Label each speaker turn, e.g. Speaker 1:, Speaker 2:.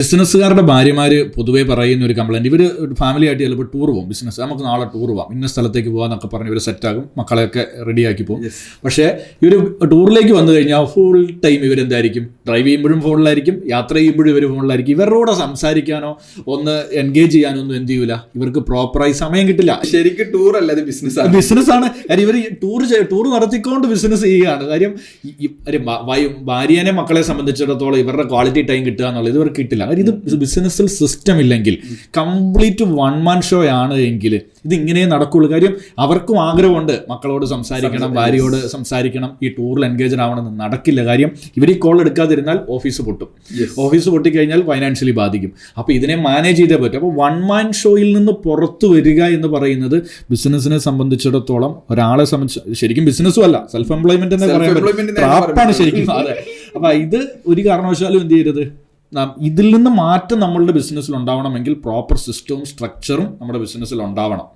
Speaker 1: ബിസിനസ്സുകാരുടെ ഭാര്യമാർ പൊതുവേ പറയുന്ന ഒരു കംപ്ലൈൻറ്റ്, ഇവർ ഫാമിലി ആയിട്ട് ചിലപ്പോൾ ടൂർ പോകും, ബിസിനസ് നമുക്ക് നാളെ ടൂർ പോകാം, ഇന്ന സ്ഥലത്തേക്ക് പോകാമെന്നൊക്കെ പറഞ്ഞ് ഇവർ സെറ്റാകും, മക്കളെയൊക്കെ റെഡിയാക്കി പോകും. പക്ഷേ ഇവർ ടൂറിലേക്ക് വന്നു കഴിഞ്ഞാൽ ഫുൾ ടൈം ഇവരെന്തായിരിക്കും, ഡ്രൈവ് ചെയ്യുമ്പോഴും ഫോണിലായിരിക്കും, യാത്ര ചെയ്യുമ്പോഴും ഇവർ ഫോണിലായിരിക്കും. ഇവരോട് സംസാരിക്കാനോ ഒന്ന് എൻഗേജ് ചെയ്യാനോ ഒന്നും എന്ത് ചെയ്യൂല, ഇവർക്ക് പ്രോപ്പറായി സമയം കിട്ടില്ല.
Speaker 2: ശരിക്കും ടൂർ അല്ല, ഇത്
Speaker 1: ബിസിനസ്സാണ്. കാര്യം ഇവർ ടൂർ നടത്തിക്കൊണ്ട് ബിസിനസ് ചെയ്യുകയാണ്. കാര്യം ഭാര്യനെ മക്കളെ സംബന്ധിച്ചിടത്തോളം ഇവരുടെ ക്വാളിറ്റി ടൈം കിട്ടുക എന്നുള്ളത് ഇവർക്ക് കിട്ടില്ല. ഇത് ബിസിനസ്സിൽ സിസ്റ്റം ഇല്ലെങ്കിൽ, കംപ്ലീറ്റ് വൺ മാൻ ഷോ ആണ് എങ്കിൽ ഇത് ഇങ്ങനെ നടക്കുള്ളൂ. കാര്യം അവർക്കും ആഗ്രഹമുണ്ട് മക്കളോട് സംസാരിക്കണം, ഭാര്യയോട് സംസാരിക്കണം, ഈ ടൂറിൽ എൻഗേജഡ് ആവണമെന്ന്. നടക്കില്ല. കാര്യം ഇവർ ഈ കോൾ എടുക്കാതിരുന്നാൽ ഓഫീസ് പൊട്ടും. ഓഫീസ് പൊട്ടിക്കഴിഞ്ഞാൽ ഫൈനാൻഷ്യലി ബാധിക്കും. അപ്പോൾ ഇതിനെ മാനേജ് ചെയ്തേ പറ്റും. അപ്പോൾ വൺ മാൻ ഷോയിൽ നിന്ന് പുറത്തു വരിക എന്ന് പറയുന്നത് ബിസിനസ്സിനെ സംബന്ധിച്ചിടത്തോളം, ഒരാളെ സംബന്ധിച്ച് ശരിക്കും ബിസിനസ്സും അല്ല, സെൽഫ് എംപ്ലോയ്മെന്റ് എന്ന് പറയാൻ പറ്റും, ട്രാപ്പാണ് ശരിക്കും. അതെ. അപ്പോൾ ഇത് ഒരു കാരണവശാലും എന്ത് ചെയ്യരുത്. ഇതിൽ നിന്ന് മാറ്റം നമ്മളുടെ ബിസിനസ്സിൽ ഉണ്ടാവണമെങ്കിൽ പ്രോപ്പർ സിസ്റ്റവും സ്ട്രക്ചറും നമ്മുടെ ബിസിനസ്സിൽ ഉണ്ടാവണം.